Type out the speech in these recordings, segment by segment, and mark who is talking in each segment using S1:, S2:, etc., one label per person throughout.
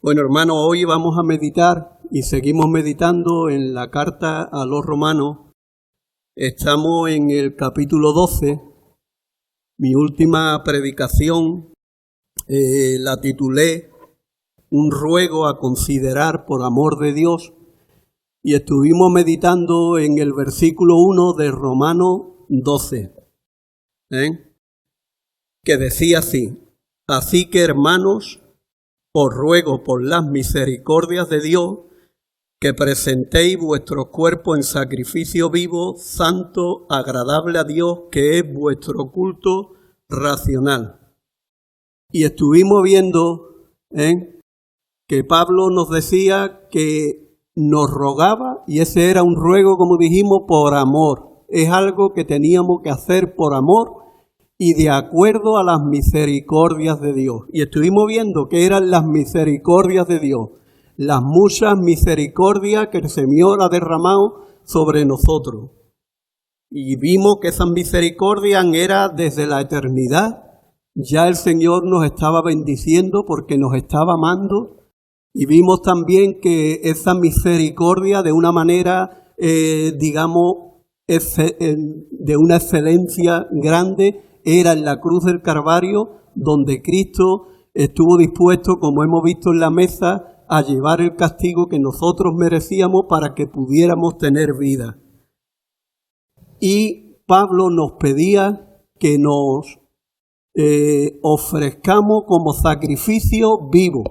S1: Bueno, hermanos, hoy vamos a meditar y seguimos meditando en la carta a los romanos. Estamos en el capítulo 12. Mi última predicación la titulé Un ruego a considerar por amor de Dios, y estuvimos meditando en el versículo 1 de Romanos 12, que decía así: Así que, hermanos, os ruego por las misericordias de Dios que presentéis vuestro cuerpo en sacrificio vivo, santo, agradable a Dios, que es vuestro culto racional. Y estuvimos viendo que Pablo nos decía que nos rogaba, y ese era un ruego, como dijimos, por amor. Es algo que teníamos que hacer por amor y de acuerdo a las misericordias de Dios. Y estuvimos viendo que eran las misericordias de Dios, las muchas misericordias que el Señor ha derramado sobre nosotros. Y vimos que esas misericordias eran desde la eternidad. Ya el Señor nos estaba bendiciendo porque nos estaba amando. Y vimos también que esa misericordia de una manera, de una excelencia grande, era en la cruz del Calvario, donde Cristo estuvo dispuesto, como hemos visto en la mesa, a llevar el castigo que nosotros merecíamos para que pudiéramos tener vida. Y Pablo nos pedía que nos ofrezcamos como sacrificio vivo,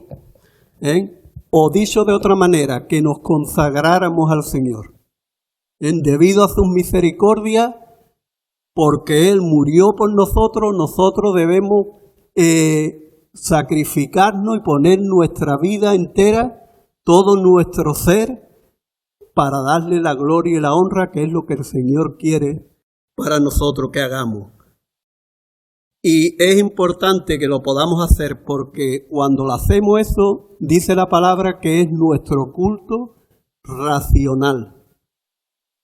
S1: o dicho de otra manera, que nos consagráramos al Señor. Debido a sus misericordias, porque Él murió por nosotros, nosotros debemos sacrificarnos y poner nuestra vida entera, todo nuestro ser, para darle la gloria y la honra, que es lo que el Señor quiere para nosotros que hagamos. Y es importante que lo podamos hacer porque cuando lo hacemos eso, dice la palabra que es nuestro culto racional.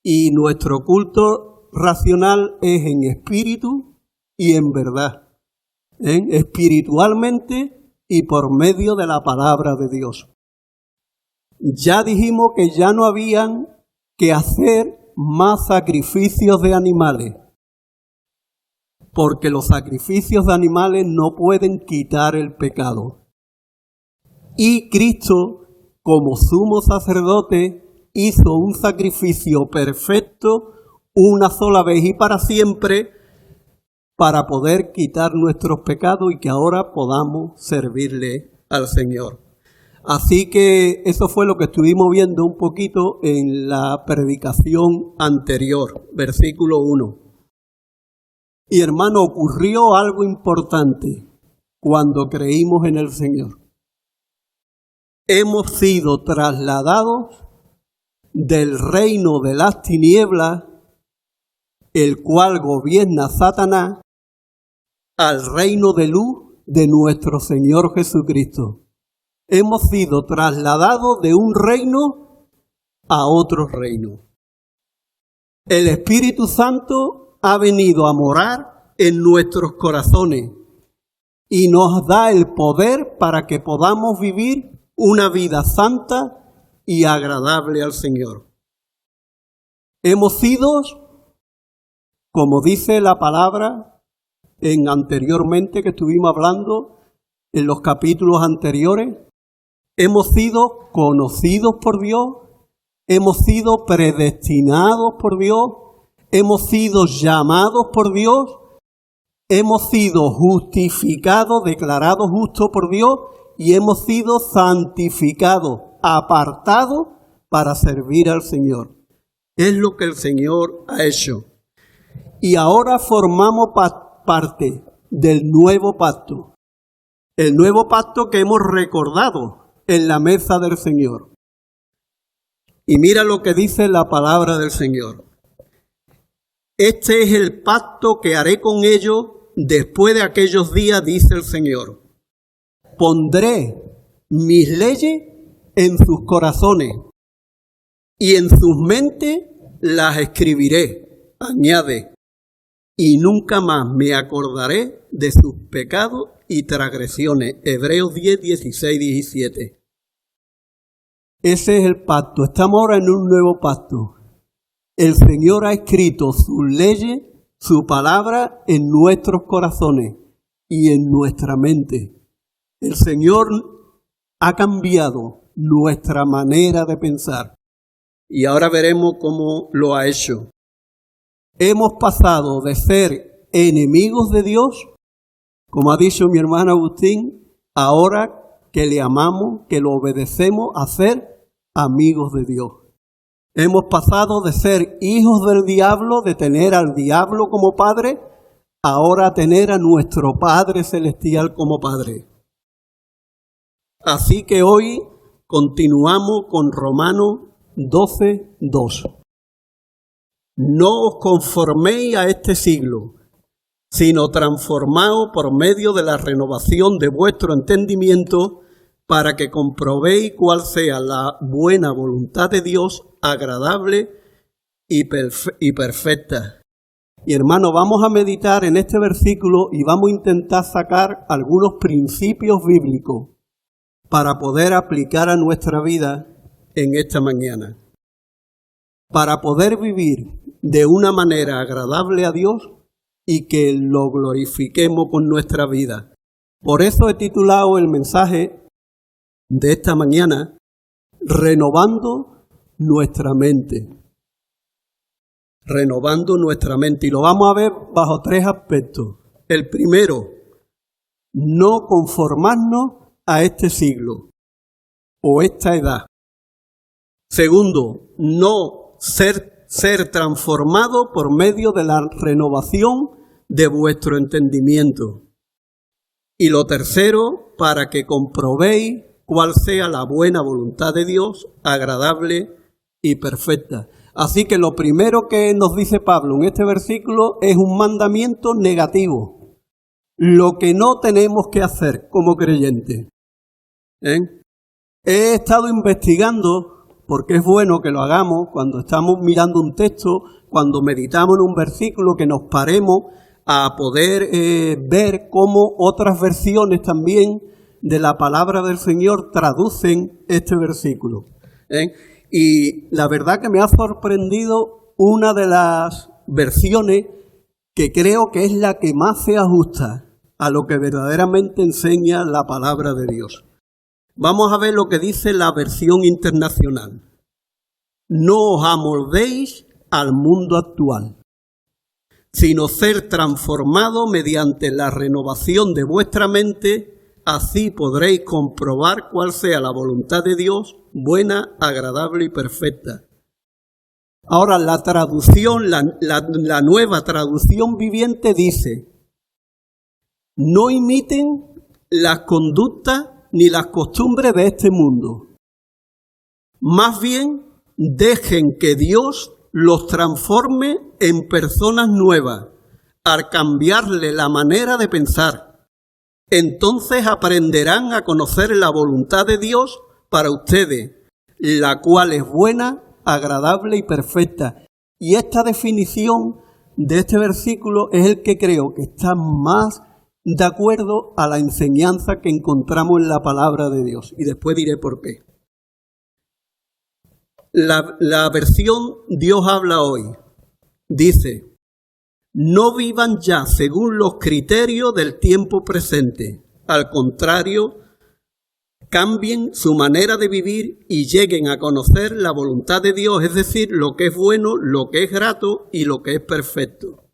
S1: Y nuestro culto racional es en espíritu y en verdad, espiritualmente y por medio de la palabra de Dios. Ya dijimos que ya no habían que hacer más sacrificios de animales, porque los sacrificios de animales no pueden quitar el pecado. Y Cristo, como sumo sacerdote, hizo un sacrificio perfecto una sola vez y para siempre, para poder quitar nuestros pecados y que ahora podamos servirle al Señor. Así que eso fue lo que estuvimos viendo un poquito en la predicación anterior, versículo 1. Y hermano, ocurrió algo importante cuando creímos en el Señor. Hemos sido trasladados del reino de las tinieblas, el cual gobierna Satanás, al reino de luz de nuestro Señor Jesucristo. Hemos sido trasladados de un reino a otro reino. El Espíritu Santo ha venido a morar en nuestros corazones y nos da el poder para que podamos vivir una vida santa y agradable al Señor. Hemos sido, como dice la palabra anteriormente que estuvimos hablando en los capítulos anteriores, hemos sido conocidos por Dios, hemos sido predestinados por Dios, hemos sido llamados por Dios, hemos sido justificados, declarados justos por Dios y hemos sido santificados, apartados para servir al Señor. Es lo que el Señor ha hecho. Y ahora formamos parte del nuevo pacto. El nuevo pacto que hemos recordado en la mesa del Señor. Y mira lo que dice la palabra del Señor. Este es el pacto que haré con ellos después de aquellos días, dice el Señor. Pondré mis leyes en sus corazones y en sus mentes las escribiré, añade, y nunca más me acordaré de sus pecados y transgresiones. Hebreos 10, 16, 17. Ese es el pacto. Estamos ahora en un nuevo pacto. El Señor ha escrito sus leyes, su palabra en nuestros corazones y en nuestra mente. El Señor ha cambiado nuestra manera de pensar y ahora veremos cómo lo ha hecho. Hemos pasado de ser enemigos de Dios, como ha dicho mi hermano Agustín, ahora que le amamos, que lo obedecemos, a ser amigos de Dios. Hemos pasado de ser hijos del diablo, de tener al diablo como padre, ahora a tener a nuestro Padre Celestial como Padre. Así que hoy continuamos con Romanos 12:2. No os conforméis a este siglo, sino transformaos por medio de la renovación de vuestro entendimiento, para que comprobéis cuál sea la buena voluntad de Dios, agradable y perfecta. Y hermano, vamos a meditar en este versículo y vamos a intentar sacar algunos principios bíblicos para poder aplicar a nuestra vida en esta mañana. Para poder vivir de una manera agradable a Dios y que lo glorifiquemos con nuestra vida. Por eso he titulado el mensaje de esta mañana, Renovando nuestra mente. Renovando nuestra mente. Y lo vamos a ver bajo 3 aspectos. El primero, no conformarnos a este siglo o esta edad. Segundo, no ser transformado por medio de la renovación de vuestro entendimiento. Y lo tercero, para que comprobéis cuál sea la buena voluntad de Dios, agradable y perfecta. Así que lo primero que nos dice Pablo en este versículo es un mandamiento negativo. Lo que no tenemos que hacer como creyentes. He estado investigando, porque es bueno que lo hagamos cuando estamos mirando un texto, cuando meditamos en un versículo, que nos paremos a poder ver cómo otras versiones también de la palabra del Señor traducen este versículo. Y la verdad que me ha sorprendido una de las versiones que creo que es la que más se ajusta a lo que verdaderamente enseña la palabra de Dios. Vamos a ver lo que dice la versión internacional. No os amoldéis al mundo actual, sino ser transformado mediante la renovación de vuestra mente. Así podréis comprobar cuál sea la voluntad de Dios, buena, agradable y perfecta. Ahora, la traducción, la nueva traducción viviente dice: no imiten las conductas ni las costumbres de este mundo. Más bien, dejen que Dios los transforme en personas nuevas, al cambiarle la manera de pensar. Entonces aprenderán a conocer la voluntad de Dios para ustedes, la cual es buena, agradable y perfecta. Y esta definición de este versículo es el que creo que está más de acuerdo a la enseñanza que encontramos en la palabra de Dios. Y después diré por qué. La versión Dios habla hoy dice: no vivan ya según los criterios del tiempo presente. Al contrario, cambien su manera de vivir y lleguen a conocer la voluntad de Dios, es decir, lo que es bueno, lo que es grato y lo que es perfecto.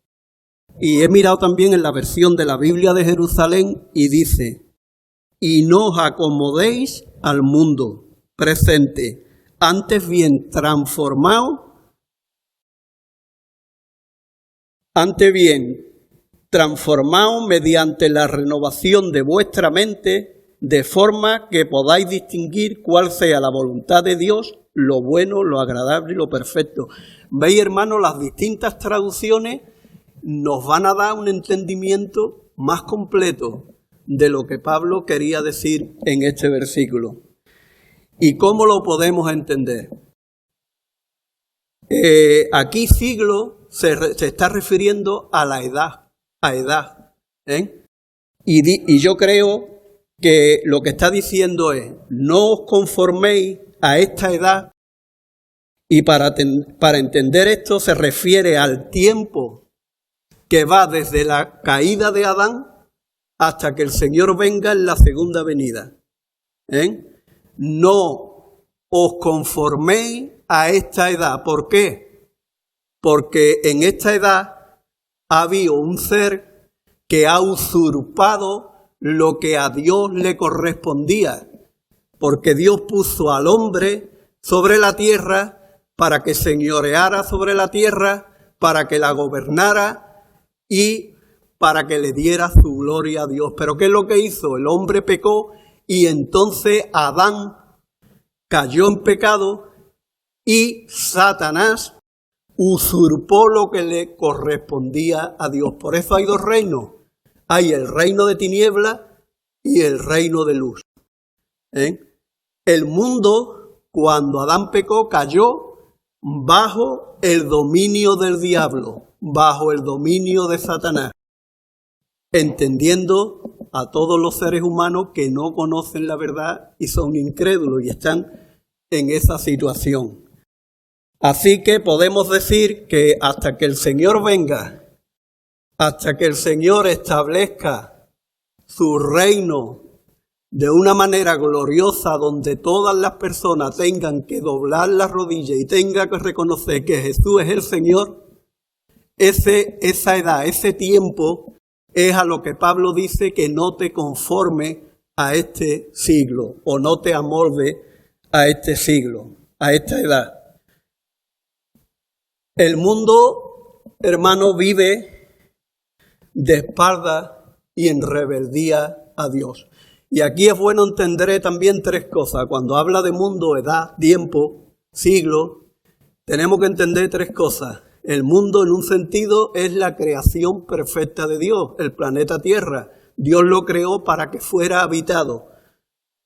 S1: Y he mirado también en la versión de la Biblia de Jerusalén y dice: y no os acomodéis al mundo presente, antes bien transformaos mediante la renovación de vuestra mente, de forma que podáis distinguir cuál sea la voluntad de Dios, lo bueno, lo agradable y lo perfecto. ¿Veis, hermanos? Las distintas traducciones nos van a dar un entendimiento más completo de lo que Pablo quería decir en este versículo. ¿Y cómo lo podemos entender? Aquí siglo se está refiriendo a la edad. Y yo creo que lo que está diciendo es: no os conforméis a esta edad, y para entender esto se refiere al tiempo que va desde la caída de Adán hasta que el Señor venga en la segunda venida. No os conforméis a esta edad. ¿Por qué? Porque en esta edad ha habido un ser que ha usurpado lo que a Dios le correspondía, porque Dios puso al hombre sobre la tierra para que señoreara sobre la tierra, para que la gobernara y para que le diera su gloria a Dios. Pero ¿qué es lo que hizo? El hombre pecó y entonces Adán cayó en pecado y Satanás usurpó lo que le correspondía a Dios. Por eso hay dos reinos. Hay el reino de tinieblas y el reino de luz. El mundo, cuando Adán pecó, cayó bajo el dominio del diablo, bajo el dominio de Satanás, entendiendo a todos los seres humanos que no conocen la verdad y son incrédulos y están en esa situación. Así que podemos decir que hasta que el Señor venga, hasta que el Señor establezca su reino de una manera gloriosa donde todas las personas tengan que doblar las rodillas y tengan que reconocer que Jesús es el Señor, esa edad, ese tiempo es a lo que Pablo dice que no te conforme a este siglo o no te amolde a este siglo, a esta edad. El mundo, hermano, vive de espaldas y en rebeldía a Dios. Y aquí es bueno entender también tres cosas. Cuando habla de mundo, edad, tiempo, siglo, tenemos que entender tres cosas. El mundo, en un sentido, es la creación perfecta de Dios, el planeta Tierra. Dios lo creó para que fuera habitado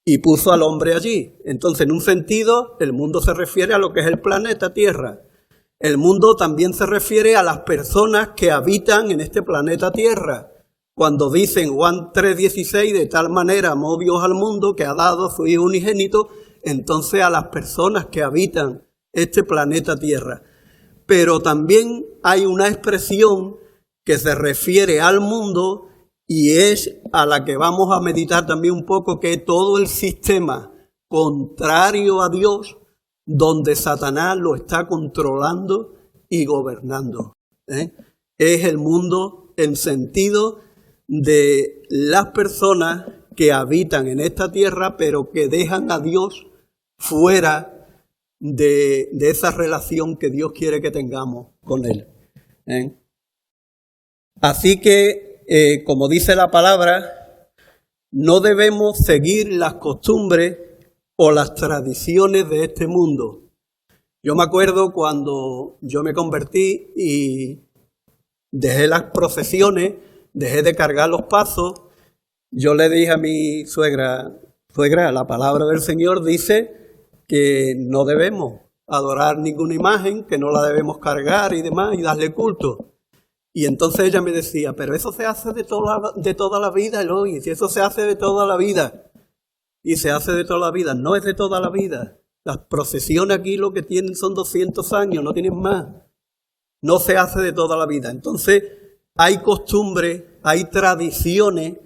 S1: y puso al hombre allí. Entonces, en un sentido, el mundo se refiere a lo que es el planeta Tierra. El mundo también se refiere a las personas que habitan en este planeta Tierra. Cuando dicen Juan 3:16, de tal manera amó Dios al mundo que ha dado a su Hijo unigénito, entonces a las personas que habitan este planeta Tierra. Pero también hay una expresión que se refiere al mundo y es a la que vamos a meditar también un poco, que es todo el sistema contrario a Dios, donde Satanás lo está controlando y gobernando. Es el mundo en sentido de las personas que habitan en esta tierra, pero que dejan a Dios fuera de esa relación que Dios quiere que tengamos con Él. Así que, como dice la palabra, no debemos seguir las costumbres o las tradiciones de este mundo. Yo me acuerdo cuando yo me convertí y dejé las procesiones, dejé de cargar los pasos, yo le dije a mi suegra, la palabra del Señor dice que no debemos adorar ninguna imagen, que no la debemos cargar y demás, y darle culto. Y entonces ella me decía, pero eso se hace de toda la vida, Eloy, si eso se hace de toda la vida. Y se hace de toda la vida, no es de toda la vida. Las procesiones aquí lo que tienen son 200 años, no tienen más. No se hace de toda la vida. Entonces hay costumbres, hay tradiciones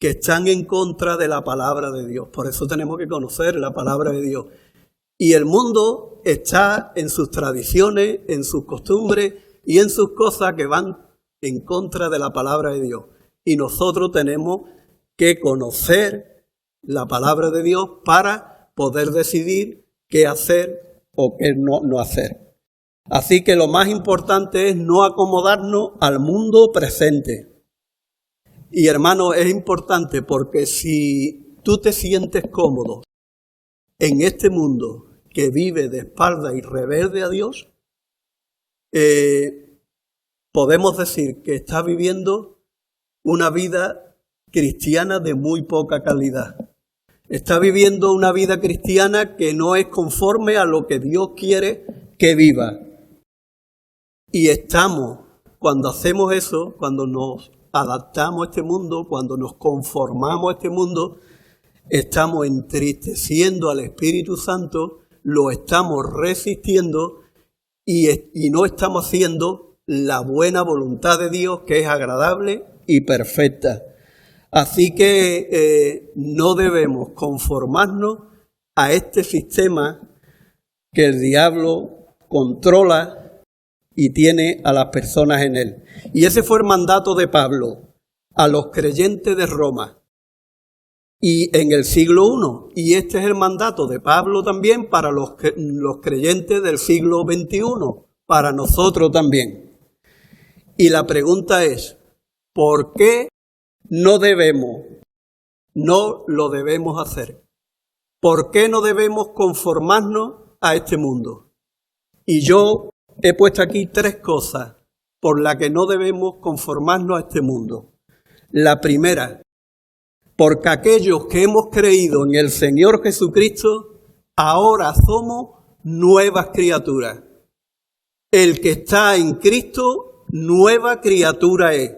S1: que están en contra de la palabra de Dios. Por eso tenemos que conocer la palabra de Dios. Y el mundo está en sus tradiciones, en sus costumbres y en sus cosas que van en contra de la palabra de Dios. Y nosotros tenemos que conocer la palabra de Dios para poder decidir qué hacer o qué no hacer. Así que lo más importante es no acomodarnos al mundo presente. Y hermano, es importante porque si tú te sientes cómodo en este mundo que vive de espalda y rebelde a Dios, podemos decir que estás viviendo una vida cristiana de muy poca calidad. Está viviendo una vida cristiana que no es conforme a lo que Dios quiere que viva. Y cuando hacemos eso, cuando nos adaptamos a este mundo, cuando nos conformamos a este mundo, estamos entristeciendo al Espíritu Santo, lo estamos resistiendo y no estamos haciendo la buena voluntad de Dios, que es agradable y perfecta. Así que no debemos conformarnos a este sistema que el diablo controla y tiene a las personas en él. Y ese fue el mandato de Pablo a los creyentes de Roma y en el siglo I. Y este es el mandato de Pablo también para los creyentes del siglo XXI, para nosotros también. Y la pregunta es, ¿por qué no lo debemos hacer? ¿Por qué no debemos conformarnos a este mundo? Y yo he puesto aquí 3 cosas por las que no debemos conformarnos a este mundo. La primera, porque aquellos que hemos creído en el Señor Jesucristo, ahora somos nuevas criaturas. El que está en Cristo, nueva criatura es.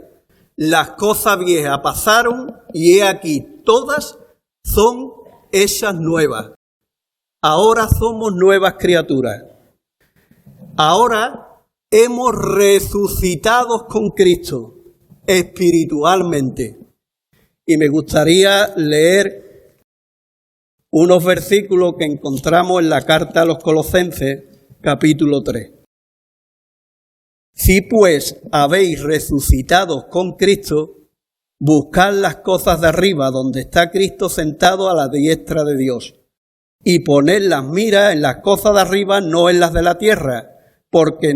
S1: Las cosas viejas pasaron y he aquí, todas son hechas nuevas. Ahora somos nuevas criaturas. Ahora hemos resucitado con Cristo espiritualmente. Y me gustaría leer unos versículos que encontramos en la carta a los Colosenses, capítulo 3. Si pues habéis resucitado con Cristo, buscad las cosas de arriba, donde está Cristo sentado a la diestra de Dios, y poned las miras en las cosas de arriba, no en las de la tierra, porque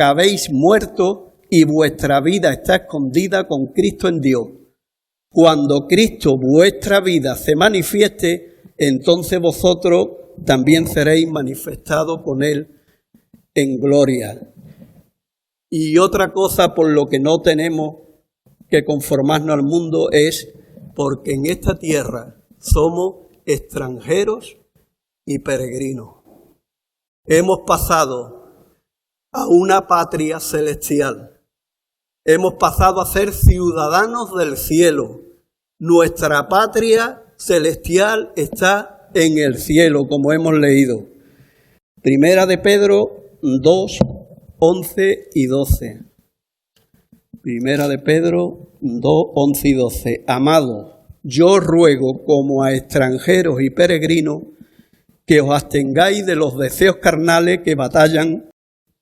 S1: habéis muerto y vuestra vida está escondida con Cristo en Dios. Cuando Cristo, vuestra vida, se manifieste, entonces vosotros también seréis manifestados con Él en gloria. Y otra cosa por lo que no tenemos que conformarnos al mundo es porque en esta tierra somos extranjeros y peregrinos. Hemos pasado a una patria celestial. Hemos pasado a ser ciudadanos del cielo. Nuestra patria celestial está en el cielo, como hemos leído. Primera de Pedro 2, 11 y 12. Primera de Pedro 2, 11 y 12. Amados, yo ruego como a extranjeros y peregrinos que os abstengáis de los deseos carnales que batallan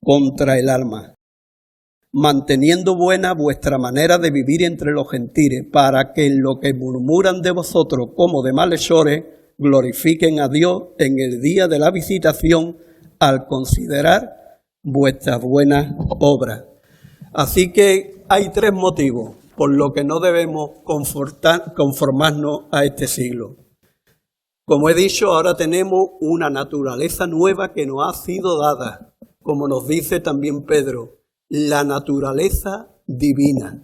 S1: contra el alma, manteniendo buena vuestra manera de vivir entre los gentiles, para que en lo que murmuran de vosotros como de malhechores, glorifiquen a Dios en el día de la visitación al considerar vuestras buenas obras. Así que hay 3 motivos por los que no debemos conformarnos a este siglo. Como he dicho, ahora tenemos una naturaleza nueva que nos ha sido dada, como nos dice también Pedro, la naturaleza divina.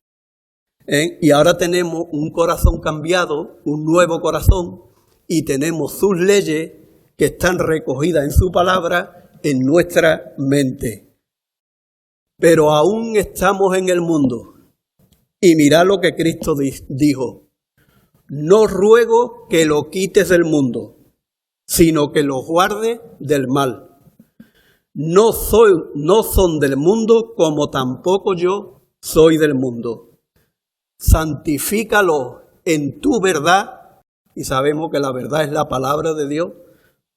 S1: Y ahora tenemos un corazón cambiado, un nuevo corazón, y tenemos sus leyes que están recogidas en su palabra en nuestra mente. Pero aún estamos en el mundo. Y mirad lo que Cristo dijo. No ruego que lo quites del mundo, sino que lo guardes del mal. No son del mundo, como tampoco yo soy del mundo. Santifícalo en tu verdad, y sabemos que la verdad es la palabra de Dios.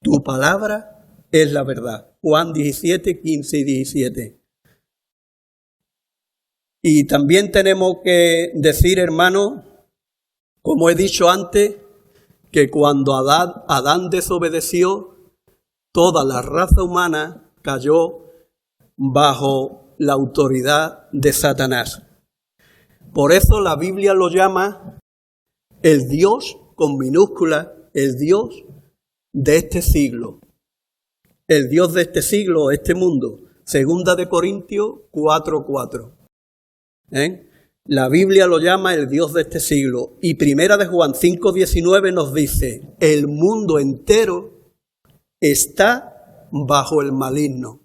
S1: Tu palabra es la verdad. Juan 17, 15 y 17. Y también tenemos que decir, hermanos, como he dicho antes, que cuando Adán desobedeció, toda la raza humana cayó bajo la autoridad de Satanás. Por eso la Biblia lo llama el Dios, con minúscula, el Dios de este siglo. El Dios de este siglo, este mundo. Segunda de Corintios 4:4. La Biblia lo llama el Dios de este siglo. Y Primera de Juan 5:19 nos dice, el mundo entero está bajo el maligno.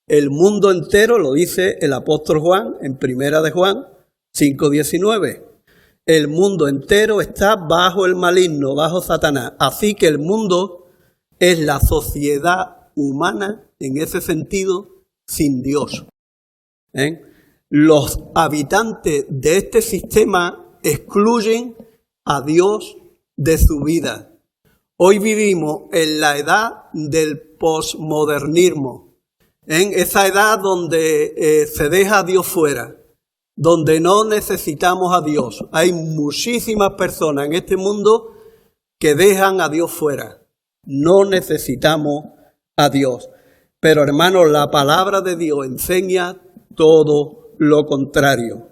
S1: El mundo entero, lo dice el apóstol Juan en Primera de Juan 5:19. El mundo entero está bajo el maligno, bajo Satanás. Así que el mundo es la sociedad humana, en ese sentido, sin Dios. Los habitantes de este sistema excluyen a Dios de su vida. Hoy vivimos en la edad del posmodernismo, en esa edad donde se deja a Dios fuera, donde no necesitamos a Dios. Hay muchísimas personas en este mundo que dejan a Dios fuera. No necesitamos a Dios. Pero hermanos, la palabra de Dios enseña todo lo contrario.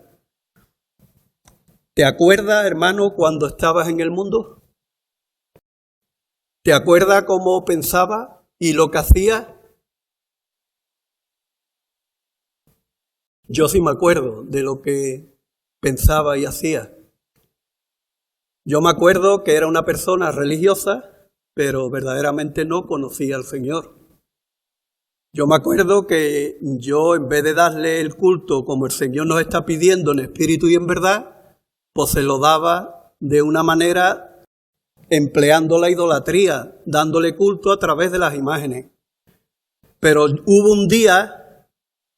S1: ¿Te acuerdas, hermano, cuando estabas en el mundo? ¿Te acuerdas cómo pensabas y lo que hacías? Yo sí me acuerdo de lo que pensaba y hacía. Yo me acuerdo que era una persona religiosa, pero verdaderamente no conocía al Señor. Yo me acuerdo que yo, en vez de darle el culto como el Señor nos está pidiendo en espíritu y en verdad, pues se lo daba de una manera empleando la idolatría, dándole culto a través de las imágenes. Pero hubo un día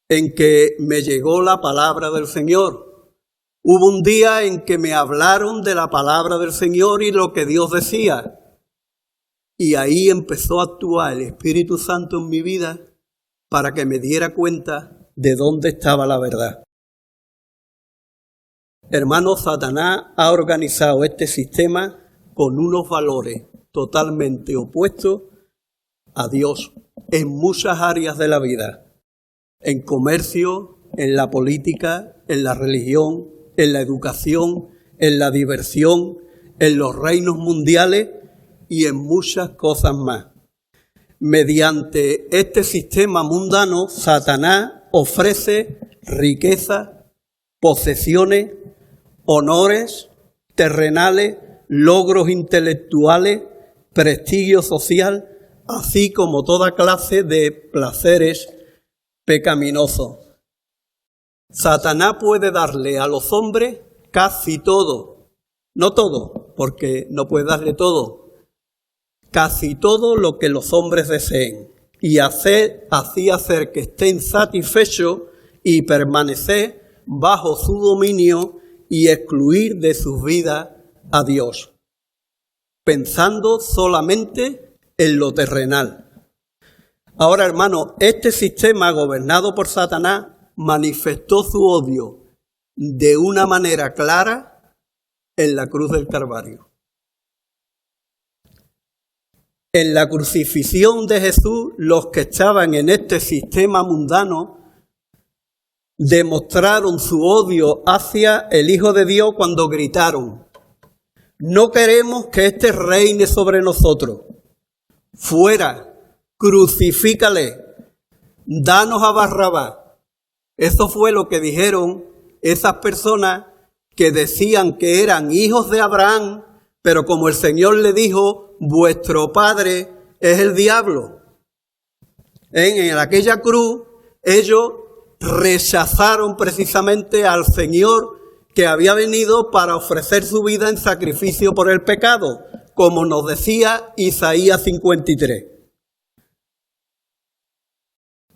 S1: en que me llegó la palabra del Señor. Hubo un día en que me hablaron de la palabra del Señor y lo que Dios decía. Y ahí empezó a actuar el Espíritu Santo en mi vida para que me diera cuenta de dónde estaba la verdad. Hermanos, Satanás ha organizado este sistema con unos valores totalmente opuestos a Dios en muchas áreas de la vida. En comercio, en la política, en la religión, en la educación, en la diversión, en los reinos mundiales y en muchas cosas más. Mediante este sistema mundano, Satanás ofrece riqueza, posesiones, honores terrenales, logros intelectuales, prestigio social, así como toda clase de placeres pecaminosos. Satanás puede darle a los hombres casi todo, no todo, porque no puede darle todo, casi todo lo que los hombres deseen, y así hacer que estén satisfechos y permanecer bajo su dominio y excluir de sus vidas a Dios, pensando solamente en lo terrenal. Ahora, hermano, este sistema gobernado por Satanás manifestó su odio de una manera clara en la cruz del Calvario. En la crucifixión de Jesús, los que estaban en este sistema mundano demostraron su odio hacia el Hijo de Dios cuando gritaron: no queremos que éste reine sobre nosotros. Fuera, crucifícale, danos a Barrabás. Eso fue lo que dijeron esas personas que decían que eran hijos de Abraham, pero como el Señor le dijo, vuestro padre es el diablo. En aquella cruz, ellos rechazaron precisamente al Señor que había venido para ofrecer su vida en sacrificio por el pecado, como nos decía Isaías 53.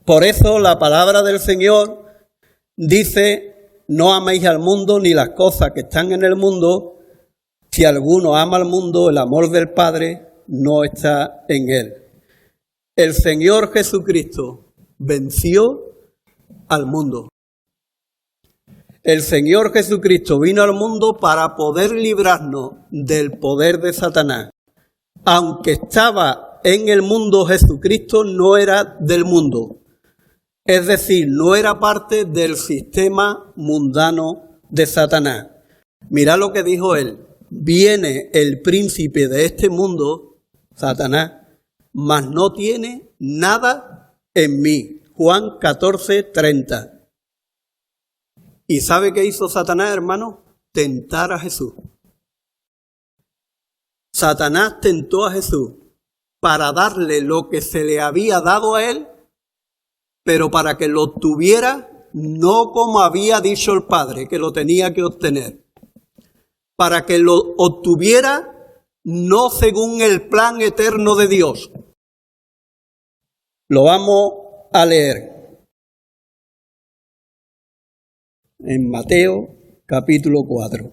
S1: Por eso la palabra del Señor dice: no améis al mundo ni las cosas que están en el mundo. Si alguno ama al mundo, el amor del Padre no está en él. El Señor Jesucristo venció al mundo. El Señor Jesucristo vino al mundo para poder librarnos del poder de Satanás. Aunque estaba en el mundo, Jesucristo no era del mundo. Es decir, no era parte del sistema mundano de Satanás. Mirad lo que dijo él: viene el príncipe de este mundo, Satanás, mas no tiene nada en mí. Juan 14:30. ¿Y sabe qué hizo Satanás, hermano? Tentar a Jesús. Satanás tentó a Jesús para darle lo que se le había dado a él, pero para que lo obtuviera no como había dicho el Padre que lo tenía que obtener. Para que lo obtuviera no según el plan eterno de Dios, Lo vamos a leer en Mateo capítulo 4.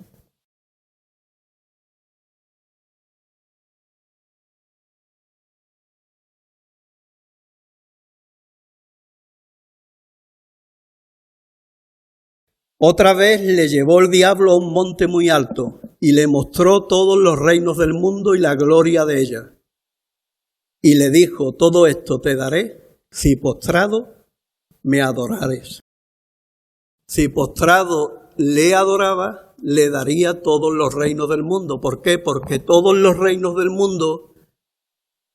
S1: Otra vez le llevó el diablo a un monte muy alto y le mostró todos los reinos del mundo y la gloria de ella. Y le dijo, todo esto te daré si postrado me adorares. Si postrado le adoraba, le daría todos los reinos del mundo. ¿Por qué? Porque todos los reinos del mundo,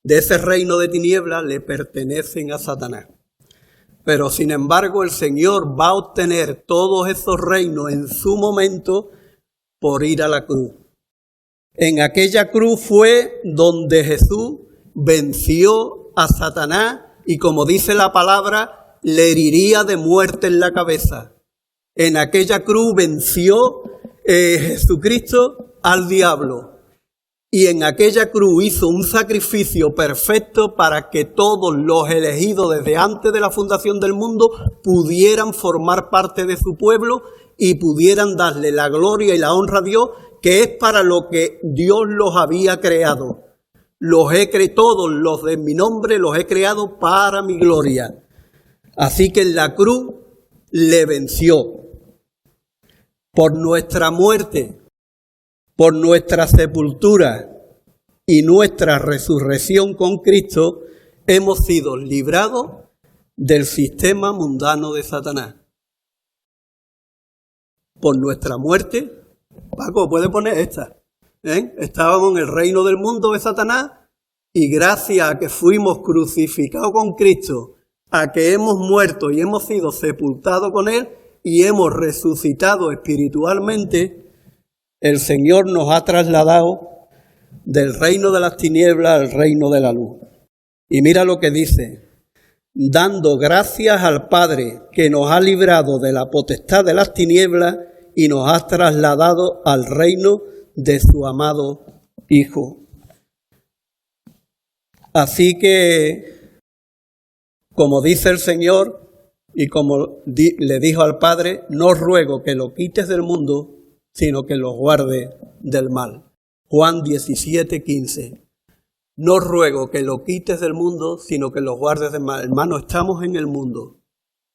S1: de ese reino de tinieblas, le pertenecen a Satanás. Pero sin embargo el Señor va a obtener todos esos reinos en su momento por ir a la cruz. En aquella cruz fue donde Jesús venció a Satanás y, como dice la palabra, le heriría de muerte en la cabeza. En aquella cruz venció Jesucristo al diablo. Y en aquella cruz hizo un sacrificio perfecto para que todos los elegidos desde antes de la fundación del mundo pudieran formar parte de su pueblo y pudieran darle la gloria y la honra a Dios, que es para lo que Dios los había creado. Todos los de mi nombre los he creado para mi gloria. Así que en la cruz le venció. Por nuestra muerte, por nuestra sepultura y nuestra resurrección con Cristo, hemos sido librados del sistema mundano de Satanás. Por nuestra muerte, Paco, puede poner esta. Estábamos en el reino del mundo de Satanás y gracias a que fuimos crucificados con Cristo, a que hemos muerto y hemos sido sepultados con Él y hemos resucitado espiritualmente, el Señor nos ha trasladado del reino de las tinieblas al reino de la luz. Y mira lo que dice, dando gracias al Padre que nos ha librado de la potestad de las tinieblas y nos ha trasladado al reino de su amado Hijo. Así que, como dice el Señor y como le dijo al Padre, no ruego que lo quites del mundo, sino que los guarde del mal. Juan 17:15. No ruego que lo quites del mundo, sino que los guardes del mal. Hermano, estamos en el mundo.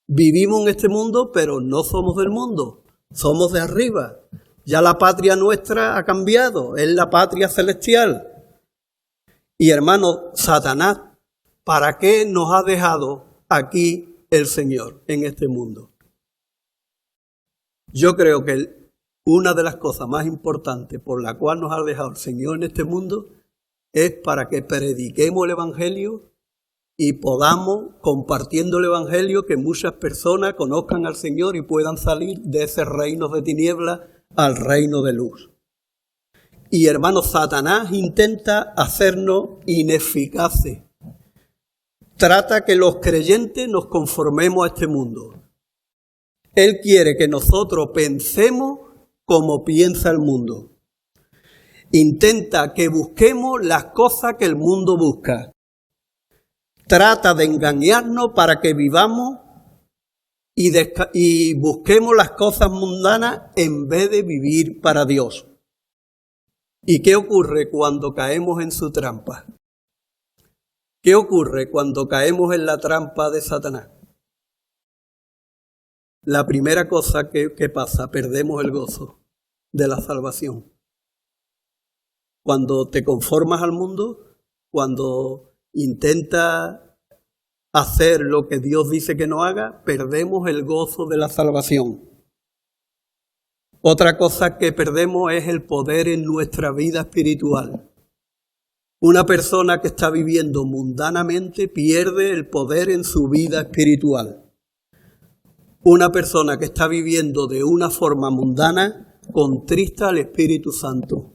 S1: Vivimos en este mundo, pero no somos del mundo. Somos de arriba. Ya la patria nuestra ha cambiado. Es la patria celestial. Y hermano, Satanás, ¿para qué nos ha dejado aquí el Señor en este mundo? Yo creo que una de las cosas más importantes por la cual nos ha dejado el Señor en este mundo es para que prediquemos el Evangelio y podamos, compartiendo el Evangelio, que muchas personas conozcan al Señor y puedan salir de ese reino de tinieblas al reino de luz. Y hermanos, Satanás intenta hacernos ineficaces. Trata que los creyentes nos conformemos a este mundo. Él quiere que nosotros pensemos como piensa el mundo. Intenta que busquemos las cosas que el mundo busca. Trata de engañarnos para que vivamos y busquemos las cosas mundanas en vez de vivir para Dios. ¿Y qué ocurre cuando caemos en su trampa? ¿Qué ocurre cuando caemos en la trampa de Satanás? La primera cosa que pasa, perdemos el gozo de la salvación. Cuando te conformas al mundo, cuando intentas hacer lo que Dios dice que no haga, perdemos el gozo de la salvación. Otra cosa que perdemos es el poder en nuestra vida espiritual. Una persona que está viviendo mundanamente pierde el poder en su vida espiritual. Una persona que está viviendo de una forma mundana contrista al Espíritu Santo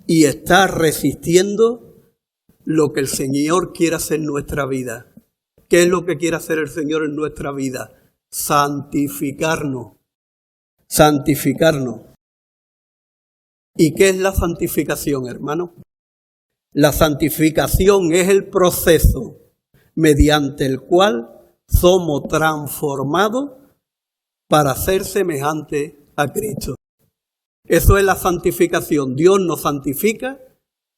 S1: y está resistiendo lo que el Señor quiere hacer en nuestra vida. ¿Qué es lo que quiere hacer el Señor en nuestra vida? Santificarnos. Santificarnos. ¿Y qué es la santificación, hermano? La santificación es el proceso mediante el cual somos transformados para ser semejantes a Cristo. Eso es la santificación. Dios nos santifica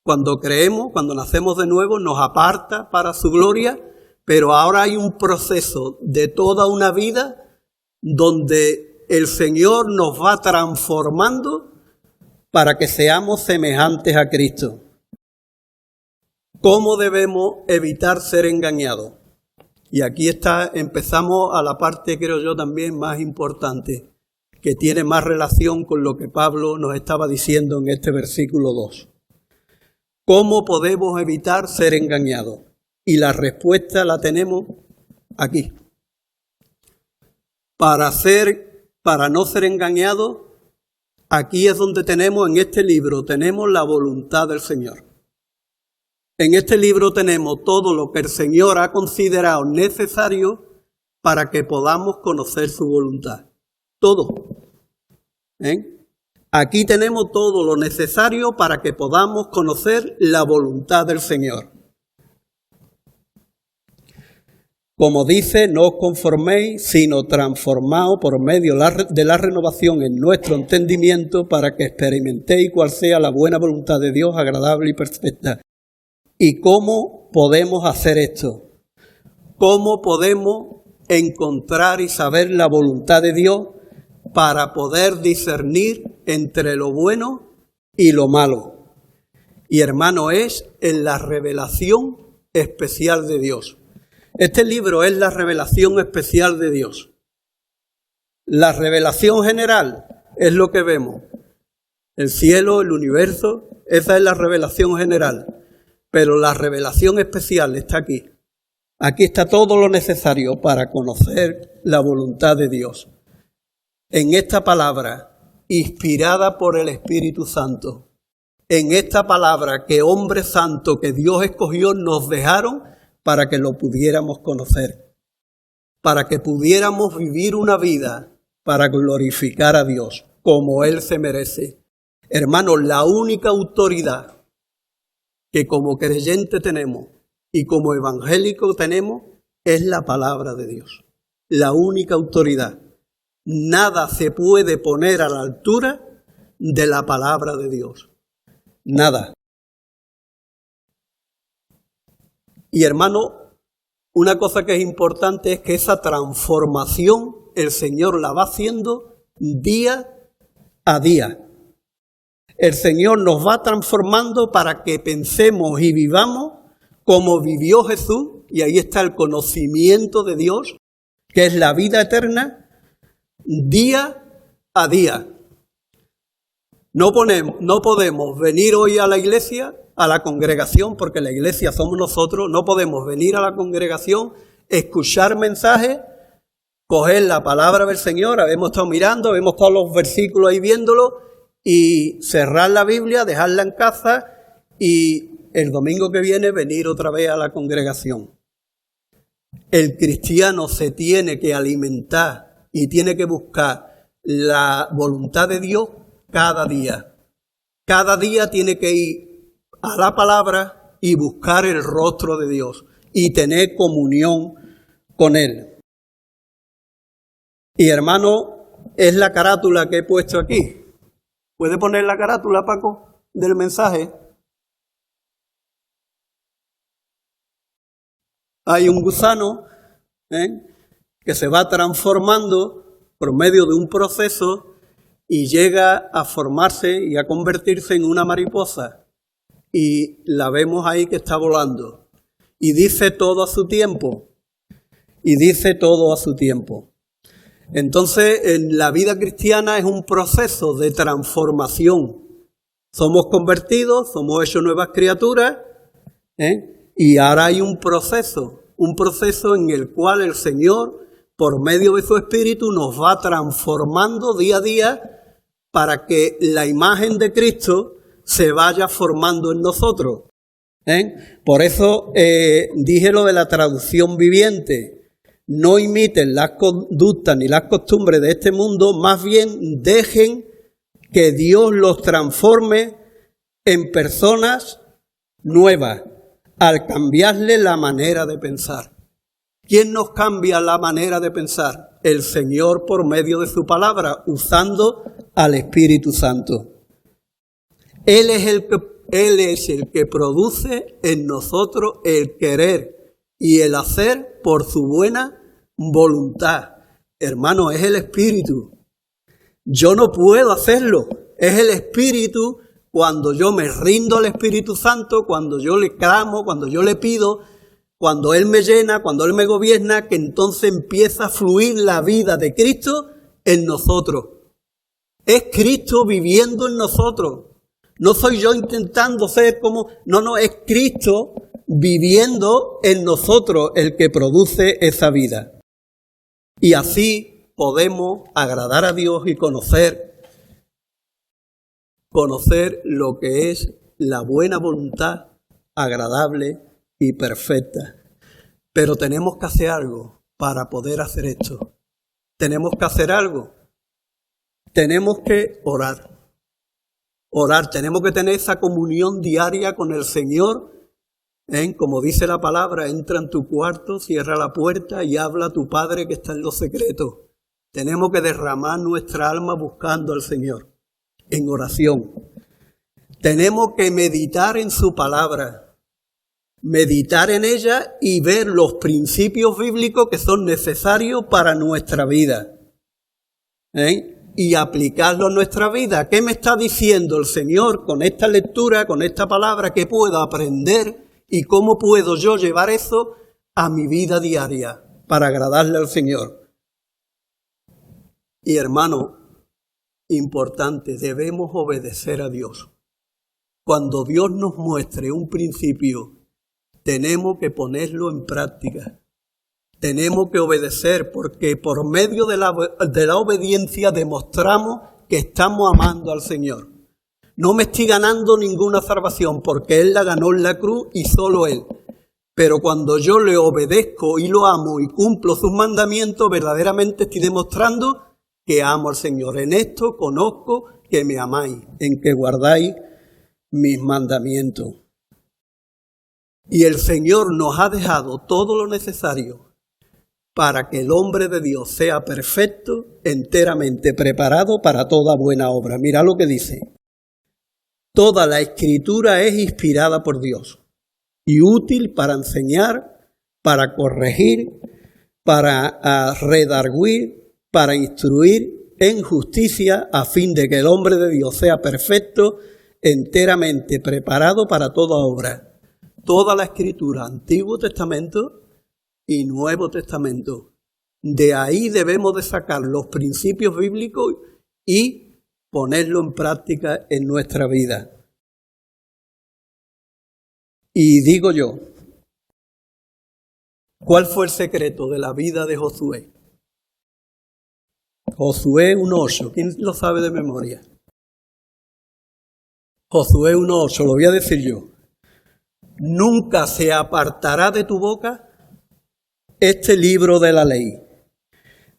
S1: cuando creemos, cuando nacemos de nuevo, nos aparta para su gloria, pero ahora hay un proceso de toda una vida donde el Señor nos va transformando para que seamos semejantes a Cristo. ¿Cómo debemos evitar ser engañados? Y aquí empezamos a la parte, creo yo, también más importante, que tiene más relación con lo que Pablo nos estaba diciendo en este versículo 2. ¿Cómo podemos evitar ser engañados? Y la respuesta la tenemos aquí. Para no ser engañados, aquí es donde tenemos, en este libro, tenemos la voluntad del Señor. En este libro tenemos todo lo que el Señor ha considerado necesario para que podamos conocer su voluntad. Todo. Aquí tenemos todo lo necesario para que podamos conocer la voluntad del Señor. Como dice, no os conforméis, sino transformaos por medio de la renovación en nuestro entendimiento para que experimentéis cuál sea la buena voluntad de Dios, agradable y perfecta. ¿Y cómo podemos hacer esto? ¿Cómo podemos encontrar y saber la voluntad de Dios para poder discernir entre lo bueno y lo malo? Y hermano, es en la revelación especial de Dios. Este libro es la revelación especial de Dios. La revelación general es lo que vemos. El cielo, el universo, esa es la revelación general. Pero la revelación especial está aquí. Aquí está todo lo necesario para conocer la voluntad de Dios. En esta palabra, inspirada por el Espíritu Santo, en esta palabra que hombres santos que Dios escogió nos dejaron para que lo pudiéramos conocer, para que pudiéramos vivir una vida para glorificar a Dios como Él se merece. Hermanos, la única autoridad que como creyente tenemos y como evangélico tenemos es la palabra de Dios. La única autoridad. Nada se puede poner a la altura de la palabra de Dios. Nada. Y hermano, una cosa que es importante es que esa transformación el Señor la va haciendo día a día. El Señor nos va transformando para que pensemos y vivamos como vivió Jesús, y ahí está el conocimiento de Dios, que es la vida eterna, día a día. No podemos venir hoy a la iglesia, a la congregación, porque la iglesia somos nosotros, no podemos venir a la congregación, escuchar mensajes, coger la palabra del Señor, habemos estado mirando, habemos estado los versículos ahí viéndolo, y cerrar la Biblia, dejarla en casa y el domingo que viene venir otra vez a la congregación. El cristiano se tiene que alimentar y tiene que buscar la voluntad de Dios cada día. Cada día tiene que ir a la palabra y buscar el rostro de Dios y tener comunión con Él. Y hermano, es la carátula que he puesto aquí. ¿Puede poner la carátula, Paco, del mensaje? Hay un gusano que se va transformando por medio de un proceso y llega a formarse y a convertirse en una mariposa. Y la vemos ahí que está volando. Y dice todo a su tiempo. Y dice todo a su tiempo. Entonces, en la vida cristiana es un proceso de transformación. Somos convertidos, somos hechos nuevas criaturas, y ahora hay un proceso en el cual el Señor, por medio de su Espíritu, nos va transformando día a día para que la imagen de Cristo se vaya formando en nosotros. Por eso dije lo de la traducción viviente. No imiten las conductas ni las costumbres de este mundo, más bien dejen que Dios los transforme en personas nuevas al cambiarle la manera de pensar. ¿Quién nos cambia la manera de pensar? El Señor por medio de su palabra, usando al Espíritu Santo. Él es el que produce en nosotros el querer y el hacer por su buena voluntad. Hermano, es el Espíritu. Yo no puedo hacerlo. Es el Espíritu. Cuando yo me rindo al Espíritu Santo, cuando yo le clamo, cuando yo le pido, cuando Él me llena, cuando Él me gobierna, que entonces empieza a fluir la vida de Cristo en nosotros. Es Cristo viviendo en nosotros. No soy yo intentando ser como... No, es Cristo viviendo en nosotros el que produce esa vida. Y así podemos agradar a Dios y conocer lo que es la buena voluntad, agradable y perfecta. Pero tenemos que hacer algo para poder hacer esto. Tenemos que hacer algo. Tenemos que orar. Tenemos que tener esa comunión diaria con el Señor. Como dice la palabra, entra en tu cuarto, cierra la puerta y habla a tu Padre que está en los secretos. Tenemos que derramar nuestra alma buscando al Señor en oración. Tenemos que meditar en su palabra, meditar en ella y ver los principios bíblicos que son necesarios para nuestra vida. Y aplicarlo a nuestra vida. ¿Qué me está diciendo el Señor con esta lectura, con esta palabra? ¿Qué puedo aprender y cómo puedo yo llevar eso a mi vida diaria para agradarle al Señor? Y hermano, importante, debemos obedecer a Dios. Cuando Dios nos muestre un principio, tenemos que ponerlo en práctica. Tenemos que obedecer porque por medio de la obediencia demostramos que estamos amando al Señor. No me estoy ganando ninguna salvación porque Él la ganó en la cruz y solo Él. Pero cuando yo le obedezco y lo amo y cumplo sus mandamientos, verdaderamente estoy demostrando que amo al Señor. En esto conozco que me amáis, en que guardáis mis mandamientos. Y el Señor nos ha dejado todo lo necesario para que el hombre de Dios sea perfecto, enteramente preparado para toda buena obra. Mira lo que dice. Toda la Escritura es inspirada por Dios y útil para enseñar, para corregir, para redarguir, para instruir en justicia, a fin de que el hombre de Dios sea perfecto, enteramente preparado para toda obra. Toda la Escritura, Antiguo Testamento y Nuevo Testamento. De ahí debemos de sacar los principios bíblicos y ponerlo en práctica en nuestra vida. Y digo yo, ¿cuál fue el secreto de la vida de Josué? Josué 1:8, ¿quién lo sabe de memoria? Josué 1:8, lo voy a decir yo. Nunca se apartará de tu boca este libro de la ley,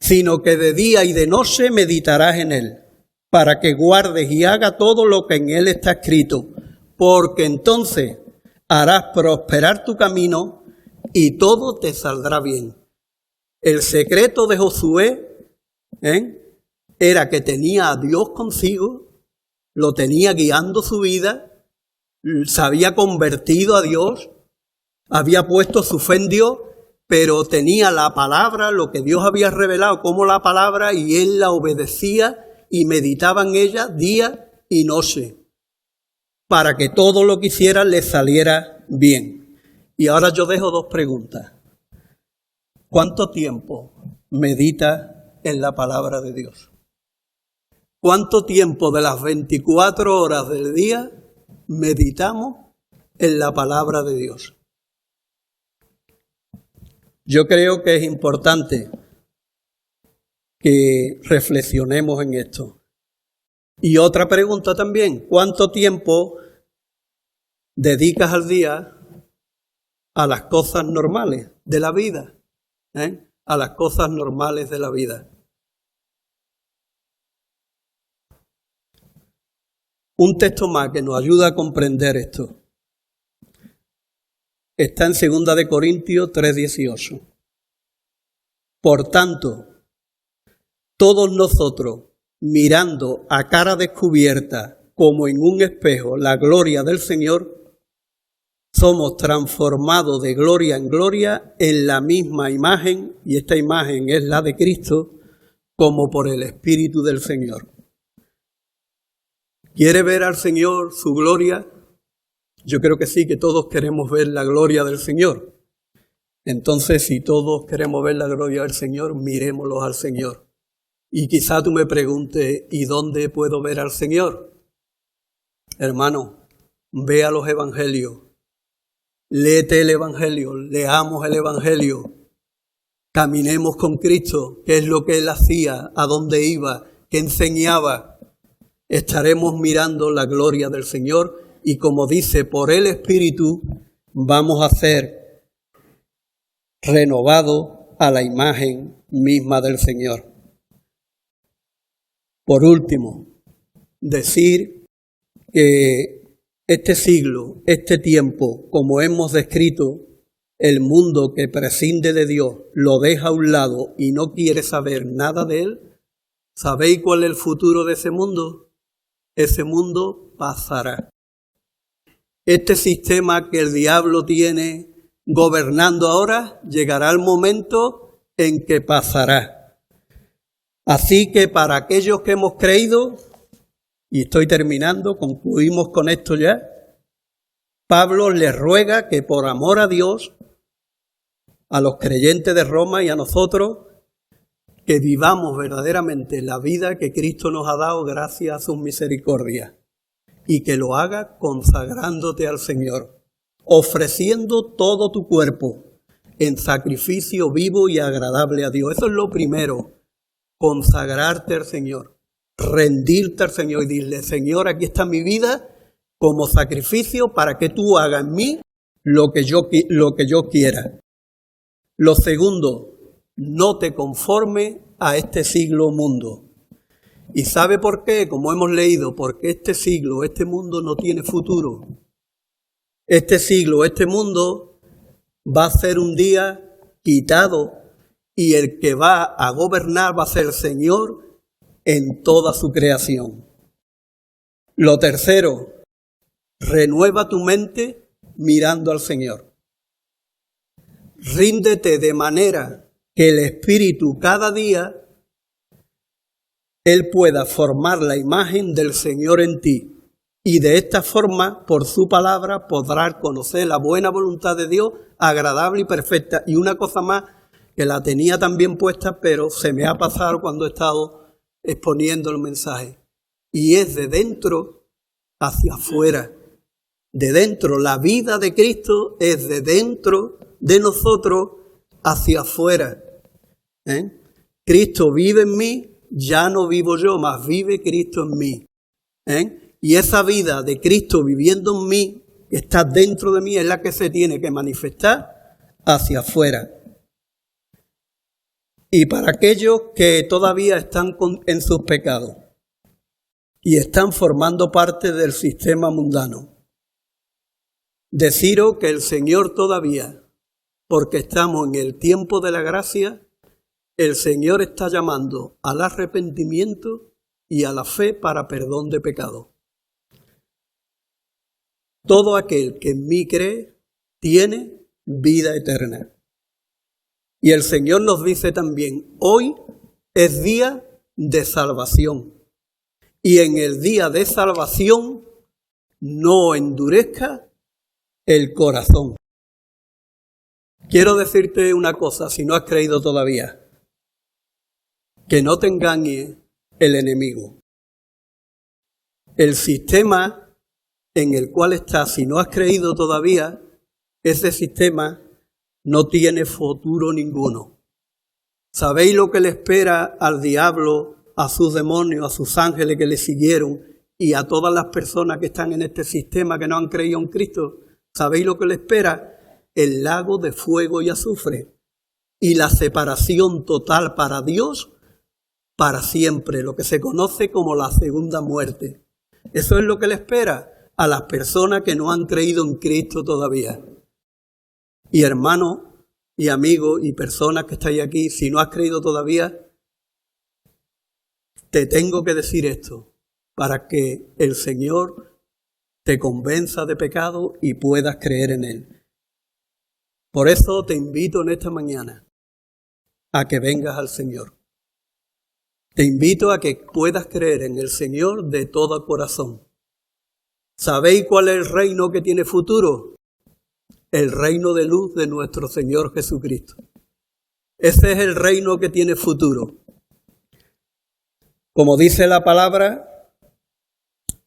S1: sino que de día y de noche meditarás en él, para que guardes y hagas todo lo que en él está escrito, porque entonces harás prosperar tu camino y todo te saldrá bien. El secreto de Josué era que tenía a Dios consigo, lo tenía guiando su vida, se había convertido a Dios, había puesto su fe en Dios, pero tenía la palabra, lo que Dios había revelado como la palabra, y él la obedecía y meditaba en ella día y noche, para que todo lo que hiciera le saliera bien. Y ahora yo dejo dos preguntas. ¿Cuánto tiempo medita en la palabra de Dios? ¿Cuánto tiempo de las 24 horas del día meditamos en la palabra de Dios? Yo creo que es importante que reflexionemos en esto. Y otra pregunta también, ¿cuánto tiempo dedicas al día a las cosas normales de la vida? A las cosas normales de la vida. Un texto más que nos ayuda a comprender esto está en 2 Corintios 3:18. Por tanto, todos nosotros, mirando a cara descubierta, como en un espejo, la gloria del Señor, somos transformados de gloria en gloria en la misma imagen, y esta imagen es la de Cristo, como por el Espíritu del Señor. ¿Quiere ver al Señor, su gloria? Yo creo que sí, que todos queremos ver la gloria del Señor. Entonces, si todos queremos ver la gloria del Señor, mirémoslos al Señor. Y quizá tú me preguntes, ¿y dónde puedo ver al Señor? Hermano, vea los evangelios. Léete el Evangelio, leamos el Evangelio, caminemos con Cristo, qué es lo que Él hacía, a dónde iba, qué enseñaba. Estaremos mirando la gloria del Señor y, como dice, por el Espíritu vamos a ser renovados a la imagen misma del Señor. Por último, decir que este siglo, este tiempo, como hemos descrito, el mundo que prescinde de Dios lo deja a un lado y no quiere saber nada de Él. ¿Sabéis cuál es el futuro de ese mundo? Ese mundo pasará. Este sistema que el diablo tiene gobernando ahora, llegará el momento en que pasará. Así que para aquellos que hemos creído, y estoy terminando, concluimos con esto ya, Pablo les ruega que por amor a Dios, a los creyentes de Roma y a nosotros, que vivamos verdaderamente la vida que Cristo nos ha dado gracias a sus misericordias, y que lo haga consagrándote al Señor, ofreciendo todo tu cuerpo en sacrificio vivo y agradable a Dios. Eso es lo primero, consagrarte al Señor. Rendirte al Señor y decirle, Señor, aquí está mi vida como sacrificio para que tú hagas en mí lo que yo quiera. Lo segundo, no te conformes a este siglo mundo. ¿Y sabe por qué? Como hemos leído, porque este siglo, este mundo no tiene futuro. Este siglo, este mundo va a ser un día quitado y el que va a gobernar va a ser el Señor en toda su creación. Lo tercero, renueva tu mente mirando al Señor. Ríndete de manera que el Espíritu cada día Él pueda formar la imagen del Señor en ti. Y de esta forma, por su palabra, podrás conocer la buena voluntad de Dios, agradable y perfecta. Y una cosa más, que la tenía también puesta, pero se me ha pasado cuando he estado exponiendo el mensaje, y es de dentro hacia afuera. De dentro, la vida de Cristo es de dentro de nosotros hacia afuera. Cristo vive en mí, ya no vivo yo, mas vive Cristo en mí. Y esa vida de Cristo viviendo en mí, que está dentro de mí, es la que se tiene que manifestar hacia afuera. Y para aquellos que todavía están en sus pecados y están formando parte del sistema mundano, deciros que el Señor todavía, porque estamos en el tiempo de la gracia, el Señor está llamando al arrepentimiento y a la fe para perdón de pecado. Todo aquel que en mí cree tiene vida eterna. Y el Señor nos dice también, hoy es día de salvación. Y en el día de salvación no endurezca el corazón. Quiero decirte una cosa, si no has creído todavía, que no te engañe el enemigo. El sistema en el cual estás, si no has creído todavía, ese sistema no tiene futuro ninguno. ¿Sabéis lo que le espera al diablo, a sus demonios, a sus ángeles que le siguieron y a todas las personas que están en este sistema que no han creído en Cristo? ¿Sabéis lo que le espera? El lago de fuego y azufre y la separación total para Dios para siempre, lo que se conoce como la segunda muerte. Eso es lo que le espera a las personas que no han creído en Cristo todavía. Y hermano y amigos y personas que estáis aquí, si no has creído todavía, te tengo que decir esto para que el Señor te convenza de pecado y puedas creer en Él. Por eso te invito en esta mañana a que vengas al Señor. Te invito a que puedas creer en el Señor de todo corazón. ¿Sabéis cuál es el reino que tiene futuro? El reino de luz de nuestro Señor Jesucristo. Ese es el reino que tiene futuro. Como dice la palabra,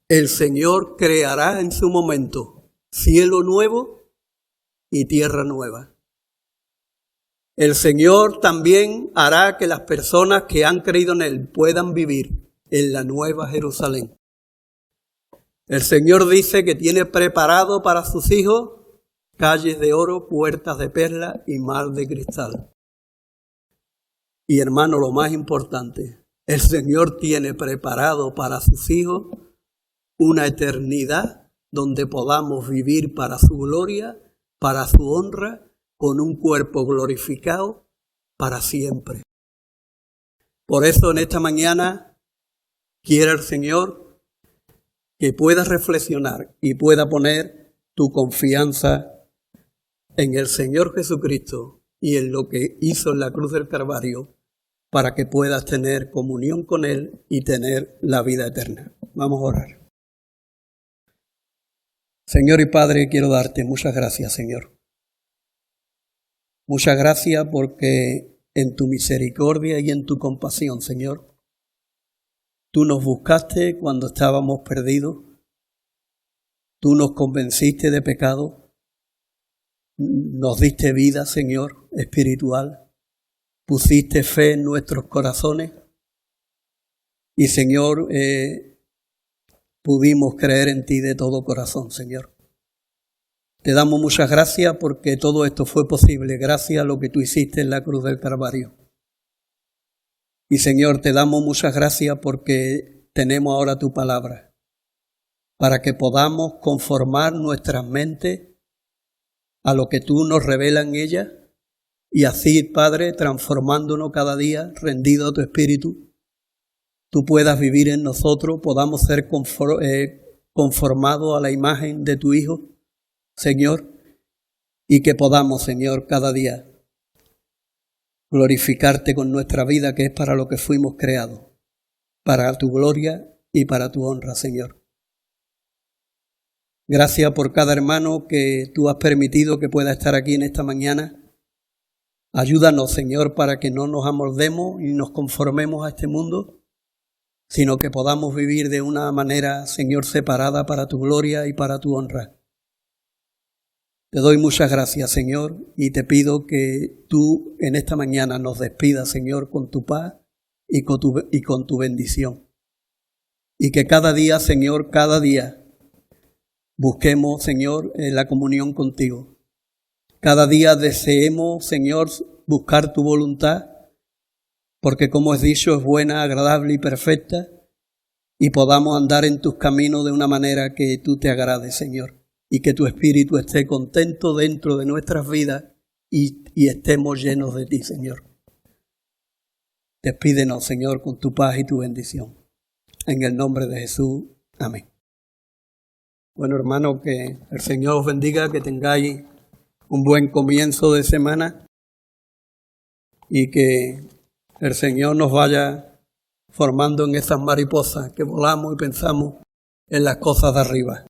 S1: el Señor creará en su momento cielo nuevo y tierra nueva. El Señor también hará que las personas que han creído en Él puedan vivir en la nueva Jerusalén. El Señor dice que tiene preparado para sus hijos calles de oro, puertas de perla y mar de cristal. Y hermano, lo más importante, el Señor tiene preparado para sus hijos una eternidad donde podamos vivir para su gloria, para su honra, con un cuerpo glorificado para siempre. Por eso en esta mañana quiere el Señor que puedas reflexionar y pueda poner tu confianza en el Señor Jesucristo y en lo que hizo en la cruz del Calvario para que puedas tener comunión con Él y tener la vida eterna. Vamos a orar. Señor y Padre, quiero darte muchas gracias, Señor. Muchas gracias porque en tu misericordia y en tu compasión, Señor, tú nos buscaste cuando estábamos perdidos, tú nos convenciste de pecado, nos diste vida, Señor, espiritual, pusiste fe en nuestros corazones y, Señor, pudimos creer en ti de todo corazón, Señor. Te damos muchas gracias porque todo esto fue posible gracias a lo que tú hiciste en la cruz del Calvario. Y, Señor, te damos muchas gracias porque tenemos ahora tu palabra para que podamos conformar nuestras mentes a lo que tú nos revelas en ella y así, Padre, transformándonos cada día, rendido a tu Espíritu, tú puedas vivir en nosotros, podamos ser conformados a la imagen de tu Hijo, Señor, y que podamos, Señor, cada día glorificarte con nuestra vida, que es para lo que fuimos creados, para tu gloria y para tu honra, Señor. Gracias por cada hermano que tú has permitido que pueda estar aquí en esta mañana. Ayúdanos, Señor, para que no nos amoldemos y nos conformemos a este mundo, sino que podamos vivir de una manera, Señor, separada para tu gloria y para tu honra. Te doy muchas gracias, Señor, y te pido que tú en esta mañana nos despidas, Señor, con tu paz y con tu bendición. Y que cada día, Señor, cada día, busquemos, Señor, la comunión contigo. Cada día deseemos, Señor, buscar tu voluntad, porque como has dicho, es buena, agradable y perfecta, y podamos andar en tus caminos de una manera que tú te agrades, Señor, y que tu Espíritu esté contento dentro de nuestras vidas y estemos llenos de ti, Señor. Despídenos, Señor, con tu paz y tu bendición. En el nombre de Jesús. Amén. Bueno, hermano, que el Señor os bendiga, que tengáis un buen comienzo de semana y que el Señor nos vaya formando en esas mariposas que volamos y pensamos en las cosas de arriba.